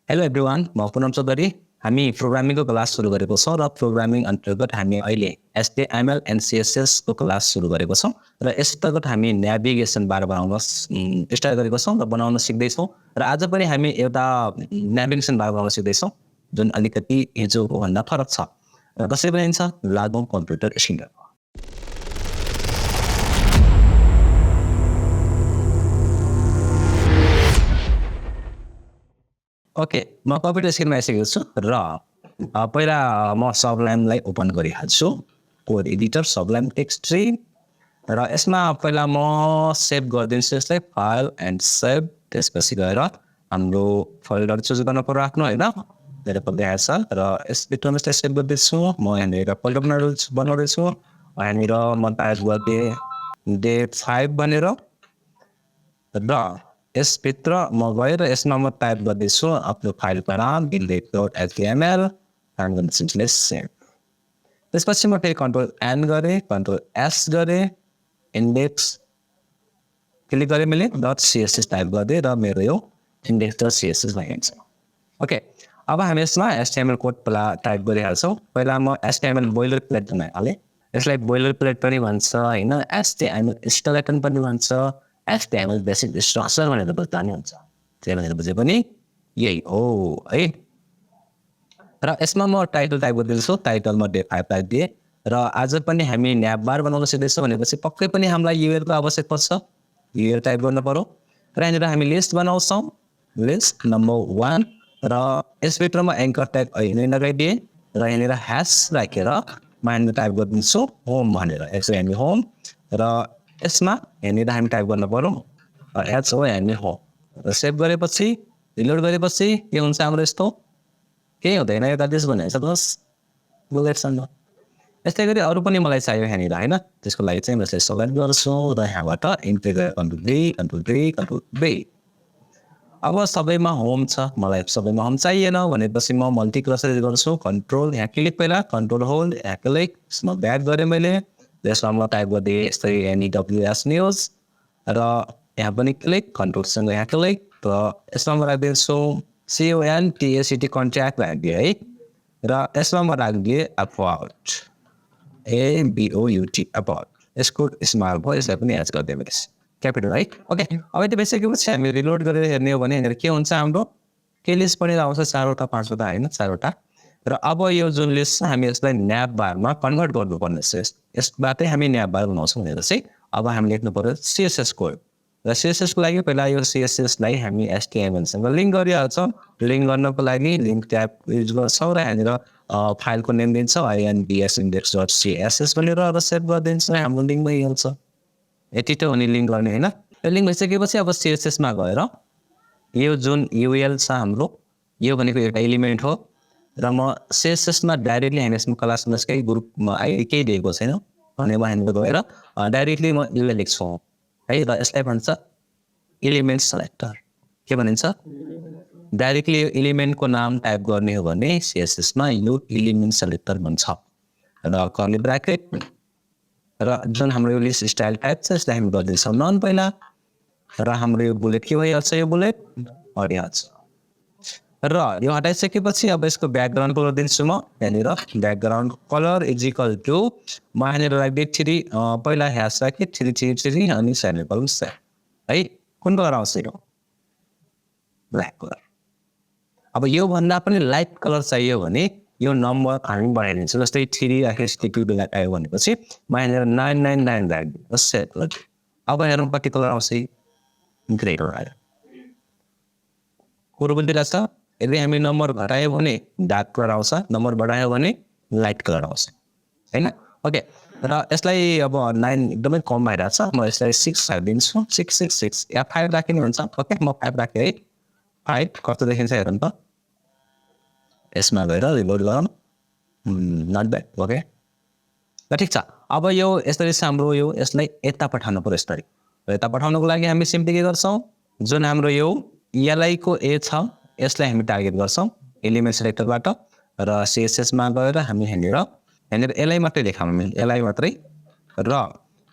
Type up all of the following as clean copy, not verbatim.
Hello everyone म पुनम चौधरी हामी प्रोग्रामिङको class सुरु गरेको छौँ र प्रोग्रामिङ अन्तर्गत हामी अहिले HTML एन्ड CSS को क्लास सुरु गरेको छौँ र यस अन्तर्गत हामी नेभिगेसन बार बनाउन स्टार्ट गरेको छौँ र बनाउन सिक्दैछौँ र आज पनि हामी एउटा नेभिगेसन बार बनाउन सिक्दैछौँ जुन अलिकति हिजोको भन्दा फरक छ र कसरी बनाइन्छ लागौँ कम्प्युटर स्क्रिनमा। ओके म कम्प्युटर स्क्रिनमा आइसकेको छु र पहिला म सबलाइमलाई ओपन गरिहाल्छु code editor Sublime text tree र यसमा पहिला म सेभ गरिदिन्छु यसलाई फाइल एन्ड सेभ त्यसपछि गएर हाम्रो फोल्डर चुज गर्न पर्यो आफ्नो होइन मेरो देखाएको छ र यसभित्रमा यसलाई सेभ गरिदिन्छु म यहाँनिर फोल्डर बनाउँदैछु यहाँनिर म टाइप गरिदिएँ Day-05 भनेर र यसभित्र म गएर यसमा म टाइप गर्दैछु आफ्नो फाइलको नाम index.html and then simply save। त्यसपछि म फेरि कन्ट्रोल एन गरेँ कन्ट्रोल एस गरेँ इन्डेक्स क्लिक गरेँ मैले .css टाइप गरिदिएँ र मेरो यो index.css भइहाल्छ। ओके अब हामी यसमा HTML कोड पहिला टाइप गरिहाल्छौँ। पहिला म HTML बोइलर प्लेट बनाइहालेँ यसलाई बोइलर प्लेट पनि भन्छ होइन HTML स्केलेटन पनि भन्छ HTML बेसिक स्ट्रक्चर भनेर बुझ्दा नि हुन्छ त्यही भनेर बुझे पनि यही हो है र यसमा म टाइटल टाइप गरिदिन्छु टाइटल म Day-05 टाइप दिएँ र आज पनि हामी न्याभ बार बनाउन सिक्दैछौँ भनेपछि पक्कै पनि हामीलाई युएलको आवश्यक पर्छ युएल टाइप गर्नु पर्यो र यहाँनिर हामी लिस्ट बनाउँछौँ लिस्ट नम्बर 1 र यसभित्र म एङ्कर टाइप अहिले लगाइदिएँ र यहाँनिर ह्यास राखेर म यहाँनिर टाइप गरिदिन्छु होम भनेर यसो हामी होम र यसमा यहाँनिर हामी टाइप गर्नु पर्यो एच हो यहाँनिर हो र सेभ गरेपछि रिलोड गरेपछि के हुन्छ हाम्रो यस्तो केही हुँदैन यता त्यस भनेको छ बस बुलेट्सन यस्तै गरी अरू पनि मलाई चाहियो यहाँनिर होइन त्यसको लागि चाहिँ म यसलाई सेलेक्ट गर्छु र यहाँबाट कन्ट्रोल B अब सबैमा होम छ मलाई सबैमा होम चाहिएन भनेपछि म मल्टिक्लस गर्छु कन्ट्रोल यहाँ क्लिक पहिला कन्ट्रोल होल्ड यहाँ क्लिक यसमा ब्याक गरेँ मैले त्यसमा म टाइप गरिदिएँ यस्तै NEWS न्युज र यहाँ पनि क्लिक कन्ट्रोलसँग यहाँ क्लिक र यसमा म राखिदिन्छु CONTACT कन्ट्याक्ट राखिदिएँ है र यसमा म राखिदिएँ अबाउट ABOUT अबाउट यसको स्मल भयो यसलाई पनि एड गरिदिएँ मैले क्यापिटल है ओके अब यति भइसकेपछि हामी रिलोड गरेर हेर्ने हो भने यहाँनिर के हुन्छ हाम्रो के लिस्ट पनि आउँछ 4वटा 5वटा होइन 4वटा र अब यो जुन लिस्ट छ हामी यसलाई न्याभ बारमा कन्भर्ट गर्नुपर्ने छ यसबाटै हामी न्याभ बार बनाउँछौँ भनेर चाहिँ अब हामी लेख्नु पर्यो CSS कोड र CSS को लागि पहिला यो CSS लाई हामी HTML सँग लिङ्क गरिहाल्छौँ लिङ्क गर्नको लागि लिङ्क ट्याब युज गर्छौँ र यहाँनिर फाइलको नेम दिन्छौँ index.css भनेर र सेभ गरिदिन्छौँ हाम्रो लिङ्क भइहाल्छ यति त हो नि लिङ्क गर्ने होइन यो लिङ्क भइसकेपछि अब CSS मा गएर यो जुन URL छ हाम्रो यो भनेको एउटा एलिमेन्ट हो र म CSS मा डाइरेक्टली हामी यसमा क्लासमा केही ग्रुपमा केही दिएको छैन भने म यहाँनिर गएर डाइरेक्टली म URL लेख्छु है र यसलाई भन्छ एलिमेन्ट सेलेक्टर के भनिन्छ डाइरेक्टली यो एलिमेन्टको नाम टाइप गर्ने हो भने CSS मा यो एलिमेन्ट सेलेक्टर भन्छ र कर्ली ब्र्याकेट र जुन हाम्रो यो लिस्ट स्टाइल टाइप छ यसलाई हामी गरिदिन्छौँ नन पहिला र हाम्रो यो बुलेट के भइहाल्छ यो बुलेट हटिहाल्छ र यो हटाइसकेपछि अब यसको ब्याकग्राउन्ड कलर दिन्छु म यहाँनिर background colour is equal to म यहाँनिर राखिदिएँ 3 पहिला ह्यास राखेँ 3 अनि सेमिकोलन है कुन कलर आउँछ यो ब्ल्याक कलर अब यो भन्दा पनि लाइट कलर चाहियो भने यो नम्बर हामी बनाइदिन्छौँ जस्तै 3 राखेपछि 2 ब्ल्याक आयो भनेपछि म यहाँनिर 999 राखिदिएँ सेट अब हेरौँ कति कलर आउँछ ग्रे कलर आयो कुरो बुझिरहेको छ यदि हामी नम्बर घटायो भने डार्क कलर आउँछ नम्बर बढायो भने लाइट कलर आउँछ हैन ओके र यसलाई अब 9 एकदमै कम भइरहेको छ म यसलाई 6 राखिदिन्छु 666 या 5 राखिनु हुन्छ ओके म 5 राखेँ है 5 कस्तो देखिन्छ हेरौँ त यसमा गएर रिलोड गरौँ नट ब्याड ओके ल ठिक छ अब यो यसरी हाम्रो यो यसलाई यता पठाउनु पर्यो यसरी र यता पठाउनको लागि हामी सिम्पली के गर्छौँ जुन हाम्रो यो LI को A छ यसलाई हामी टार्गेट गर्छौँ एलिमेन्ट सेलेक्टरबाट र CSS मा गएर हामी यहाँनिर LI मात्रै देखाउँ LI मात्रै र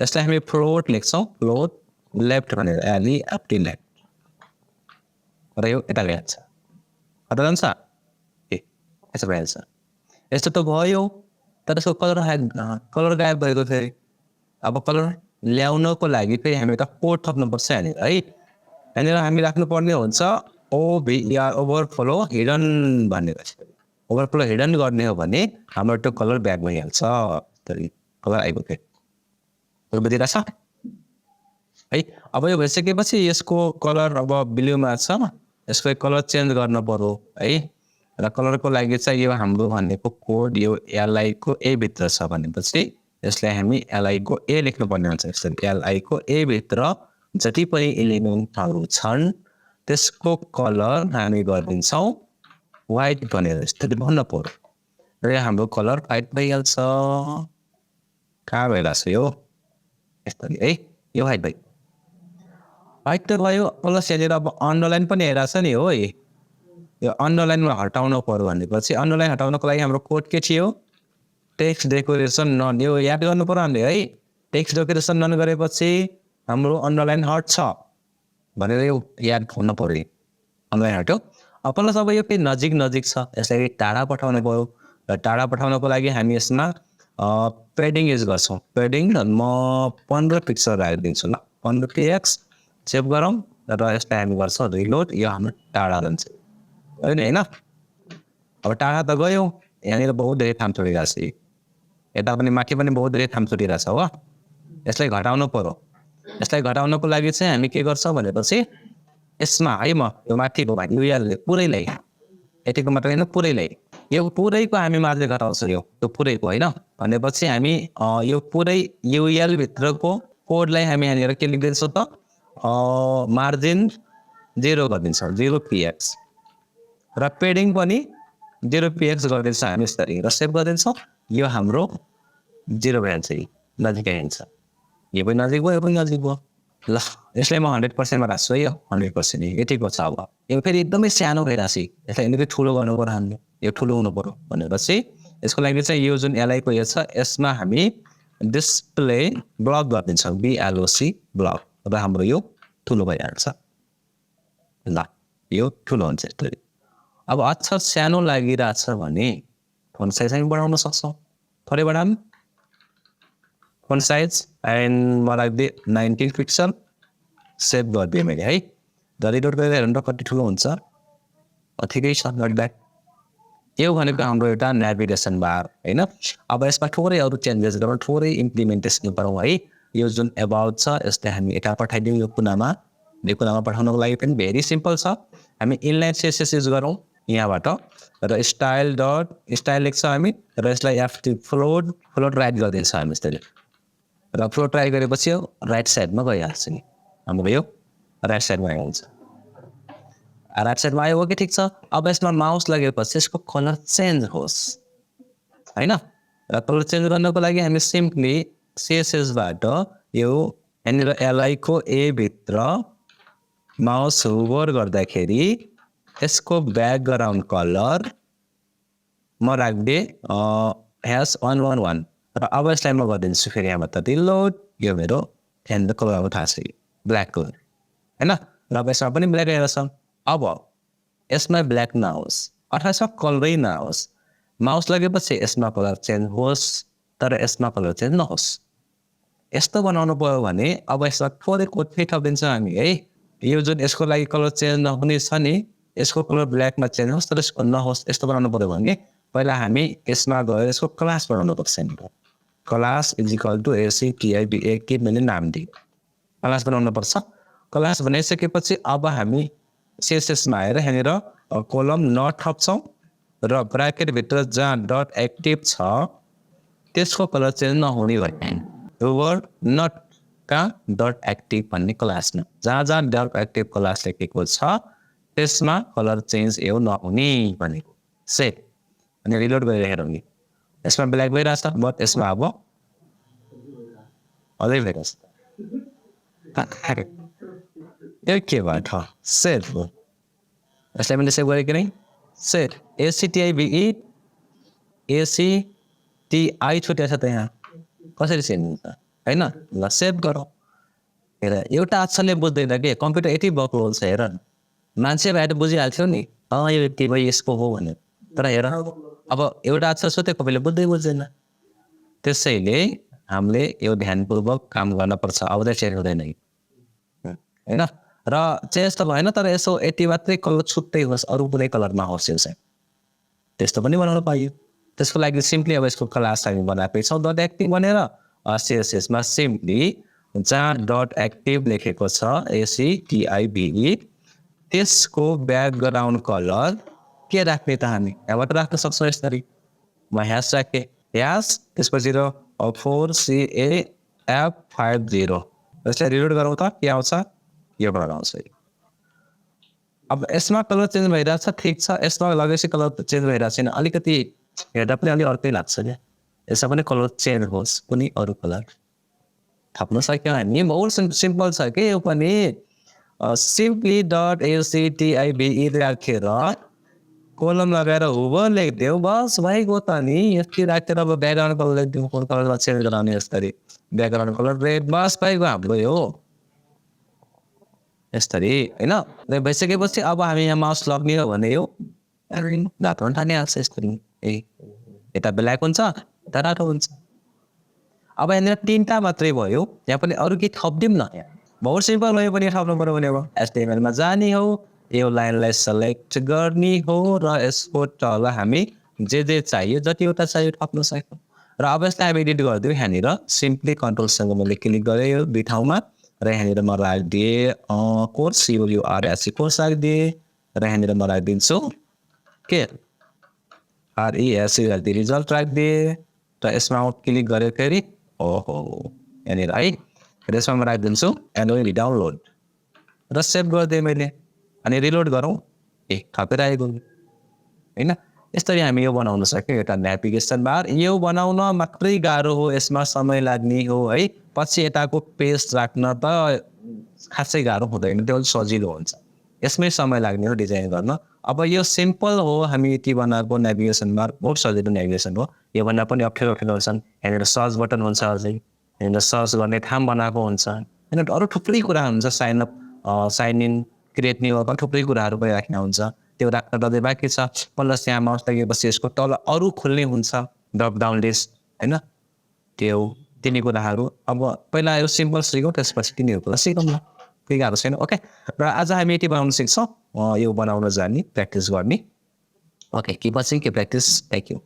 यसलाई हामी फ्लोट लेख्छौँ फ्लोट लेफ्ट भनेर LEFT लेफ्ट र यो यता ल्यान्छ हटाउन जान्छ ए यसो भइहाल्छ यस्तो त भयो तर यसको कलर गायब भएको फेरि अब कलर ल्याउनको लागि फेरि हामी त कोड थप्नुपर्छ यहाँनिर है यहाँनिर हामी राख्नुपर्ने हुन्छ ओभिआर ओभरफ्लो हिडन भनेर ओभरफ्लो हिडन गर्ने हो भने हाम्रो त्यो कलर ब्याक भइहाल्छ कलर आइपुग्यो बुझिरहेछ है अब यो भइसकेपछि यसको कलर अब ब्लूमा छ यसको कलर चेन्ज गर्न पर्यो है र कलरको लागि चाहिँ यो हाम्रो भनेको कोड यो एलआई को ए भित्र छ भनेपछि यसलाई हामी एलआई को ए लेख्नुपर्ने हुन्छ यसरी एलआई को ए भित्र जति पनि एलिमेन्टहरू छन् त्यसको कलर हामी गरिदिन्छौँ व्हाइट भनेर यसरी भन्न पर्यो र हाम्रो कलर व्हाइट भइहाल्छ कहाँ भइरहेछ यो यसरी है यो व्हाइट भयो व्हाइट त भयो प्लस यहाँनिर अब अन्डरलाइन पनि हेरेछ नि हो यो अन्डरलाइनमा हटाउनु पर्यो भनेपछि अन्डरलाइन हटाउनको लागि हाम्रो कोड के थियो टेक्स्ट डेकोरेसन नन यो याद गर्नु पर्यो हामीले है टेक्स्ट डेकोरेसन नन गरेपछि हाम्रो अन्डरलाइन हट्छ भनेर यो याद हुनु पर्यो अन्डरलाइन हट्यो प्लस अब यो फेरि नजिक छ यसलाई टाढा पठाउनु पर्यो र टाढा पठाउनको लागि हामी यसमा पेडिङ युज गर्छौँ पेडिङ म 15 पिक्सल राखिदिन्छु ल 15 px सेभ गरौँ र यसलाई हामी गर्छौँ रिलोड यो हाम्रो टाढा जान्छ होइन अब टाढा त गयो यहाँनिर बहुत धेरै थाम छोडिरहेको छ यता पनि माथि पनि बहुत धेरै थाम छोडिरहेछ हो यसलाई घटाउनु पर्यो यसलाई घटाउनको लागि चाहिँ हामी के गर्छौँ भनेपछि यसमा है म यो माथिको युएलले पुरैलाई यतिको मात्र होइन पुरैलाई यो पुरैको हामी मार्जिन घटाउँछौँ यो पुरैको होइन भनेपछि हामी यो पुरै युएल भित्रको कोडलाई हामी यहाँनिर के लेखिदिन्छौँ त मार्जिन 0 गरिदिन्छौँ 0 px र पेडिङ पनि 0 px गरिदिन्छ हामी यसरी र सेभ गरिदिन्छौँ यो हाम्रो 0 भइहाल्छ नजिकै हिँड्छ यो पनि नजिक भयो यो पनि नजिक भयो ल यसलाई म 100%मा राख्छु है यो 100% यतिको छ अब यो फेरि एकदमै सानो भइरहेछ यसलाई अलिकति ठुलो गर्नु पर्यो हामीले यो ठुलो हुनु पर्यो भनेपछि यसको लागि चाहिँ यो जुन एलआईको यो छ यसमा हामी डिस्प्ले ब्लक गरिदिन्छौँ BLOC ब्लक र हाम्रो यो ठुलो भइहाल्छ ल यो ठुलो हुन्छ यसरी अब अक्षर सानो लागिरहेछ भने फोन साइज हामी बढाउन सक्छौँ थोरै बढाऊँ फोन साइज एन्ड म राखिदिएँ 19 पिक्सल सेभ गरिदिएँ मैले है र रिलोड गरेर हेर्नु त कति ठुलो हुन्छ ठिकै छ नट ब्याड यो भनेको हाम्रो एउटा नेभिगेसन बार होइन अब यसमा थोरै अरू चेन्जेस गरौँ थोरै इम्प्लिमेन्टेसन गरौँ है यो जुन एबाउट छ यसलाई हामी यता पठाइदिउँ यो कुनामा पठाउनको लागि पनि भेरी सिम्पल छ हामी इनलाइन CSS युज गरौँ यहाँबाट र स्टाइल लेख्छ हामी र यसलाई फ्लोट राइट गरिदिन्छ हामी यसरी र फ्लोट राइट गरेपछि यो राइट साइडमा गइहाल्छ नि हाम्रो यो राइट साइडमा आइहाल्छ राइट साइडमा आयो ओके ठिक छ अब यसमा माउस लगेपछि यसको कलर चेन्ज होस् होइन र कलर चेन्ज गर्नको लागि हामी सिम्पली CSSबाट यो यहाँनिर एलआई को ए भित्र माउस होभर गर्दाखेरि यसको ब्याकग्राउन्ड कलर म राखिदिएँ #111 र अब यसलाई म गरिदिन्छु फेरि यहाँबाट रिलोड यो मेरो यहाँनिर कलर अब थाहा छ ब्ल्याक कलर होइन र अब यसमा पनि ब्ल्याक आएर छ अब यसमा ब्ल्याक नहोस् अथवा यसमा कलरै नहोस् माउस लगेपछि यसमा कलर चेन्ज होस् तर यसमा कलर चेन्ज नहोस् यस्तो बनाउनु पर्यो भने अब यसमा थोरै कोड फेरि थपिदिन्छ हामी है यो जुन यसको लागि कलर चेन्ज नहुने छ नि यसको कलर ब्ल्याकमा चेन्ज होस् तर यसको नहोस् यस्तो बनाउनु पर्यो भने पहिला हामी यसमा गएर यसको क्लास बनाउनु पर्छ क्लास =ACTIBA के मैले नाम दिएँ क्लास बनाउनु पर्छ क्लास बनाइसकेपछि अब हामी CSSमा आएर यहाँनिर कोलम नट थप्छौँ र ब्राकेटभित्र जहाँ डट एक्टिभ छ त्यसको कलर चेन्ज नहुने भयो वर्ड नट कहाँ डट एक्टिभ भन्ने क्लासमा जहाँ डट एक्टिभ क्लास लेखेको छ त्यसमा कलर चेन्ज नहुने भनेको सेभ अनि रिलोड गरेर हेरौँ नि यसमा ब्ल्याक भइरहेछ बट यसमा अब अझै भइरहेछ यो के भयो सेभ यसलाई मैले सेभ गरेको नै सेभ ACTIBE ACTI छुट्याएको छ त यहाँ कसरी सेभ हुन्छ होइन ल सेभ गरौँ हेर एउटा अक्षरले बुझ्दैन कि कम्प्युटर यति बक्लो हुन्छ हेर मान्छे भएर बुझिहाल्थ्यो नि यो यति भयो यसको हो भनेर तर हेर अब एउटा अक्षर सोध्यो कहिले बुझ्दै बुझ्दैन त्यसैले हामीले यो ध्यानपूर्वक काम गर्नुपर्छ अब चाहिँ चेन्ज हुँदैन होइन र चेन्ज त भएन तर यसो यति मात्रै कलर छुट्टै होस् अरू कुनै कलरमा होस् यो चाहिँ त्यस्तो पनि बनाउनु पाइयो त्यसको लागि सिम्पली अब यसको क्लास हामी बनाएकै छौँ डट एक्टिभ भनेर सिएसएसमा सिम्पली जहाँ डट एक्टिभ लेखेको छ एसिटिआइबिई त्यसको ब्याकग्राउन्ड कलर के राख्ने त हामी यहाँबाट राख्न सक्छौँ यसरी म ह्यास राखेँ ह्यास त्यसपछि 4CAF50 यसलाई रिलोड गरौँ त के आउँछ यो कलर आउँछ अब यसमा कलर चेन्ज भइरहेछ ठिक छ यसमा लगेपछि कलर चेन्ज भइरहेको छैन अलिकति हेर्दा पनि अलिक अर्कै लाग्छ क्या यसमा पनि कलर चेन्ज होस् कुनै अरू कलर थप्न सक्यो हामी बहुत सिम्पल छ कि यो पनि सिम्पली डट एसिटिआइबिई राखेर कोलम लगाएर हुबर लेखिदियो बस भइगयो त नि यति राखेर अब ब्याकग्राउन्ड कलर लेखिदिउँ कुन कलरमा चेन्ज गराउने यसरी ब्याकग्राउन्ड कलर रेड बस भइगयो हाम्रो यो यसरी होइन भइसकेपछि अब हामी यहाँ माउस लग्ने हो भने यो रातो ठाने आएको छ यसरी यता ब्ल्याक हुन्छ यता रातो हुन्छ अब यहाँनिर 3टा मात्रै भयो यहाँ पनि अरू केही थपिदिउँ न बहुत सिम्पल भयो पनि थप्नु पऱ्यो भने अब एचटिएमएलमा जाने हो यो लाइनलाई सेलेक्ट गर्ने हो र यसको तल हामी जे चाहियो जतिवटा चाहियो थप्न सक्छौँ र अब यसलाई हामी एडिट गरिदिउँ यहाँनिर सिम्पली कन्ट्रोलसँग मैले क्लिक गरेँ यो दुई ठाउँमा र यहाँनिर म राखिदिएँ कोर्स युआरएससी कोर्स राखिदिएँ र यहाँनिर म राखिदिन्छु के आरइएससी राखिदिएँ रिजल्ट राखिदिएँ र यसमा क्लिक गरेँ फेरि ओहो यहाँनिर है यसमा म राखिदिन्छु एन्ड डाउनलोड र सेभ गरिदिएँ मैले अनि रिलोड गरौँ थपेर आएको होइन यसरी हामी यो बनाउन सक्यौँ एउटा नेभिगेसन बार यो बनाउन मात्रै गाह्रो हो यसमा समय लाग्ने हो है पछि यताको पेज राख्न त खासै गाह्रो हुँदैन त्यो सजिलो हुन्छ यसमै समय लाग्ने हो डिजाइन गर्न अब यो सिम्पल हो हामी यति बनाएको नेभिगेसन बार बहुत सजिलो नेभिगेसन हो योभन्दा पनि अप्ठ्यारो छन् यहाँनिर सर्च बटन हुन्छ अझै यहाँनिर सर्च गर्ने ठाउँ बनाएको हुन्छ होइन अरू थुप्रै कुरा हुन्छ sign up sign in create new पनि थुप्रै कुराहरू भइराखेको हुन्छ त्यो राख्न डल्लै बाँकी छ प्लस यहाँ माउस लगेपछि यसको तल अरू खुल्ने हुन्छ ड्रप डाउन लिस्ट होइन त्यो तिनी कुराहरू अब पहिला यो सिम्पल सिकौँ त्यसपछि तिनीहरू कुरा सिकौँ न केही गाह्रो छैन ओके र आज हामी यति बनाउन सिक्छौँ यो बनाउन जाने प्र्याक्टिस गर्ने ओके कि पछि के प्र्याक्टिस थ्याङ्क यू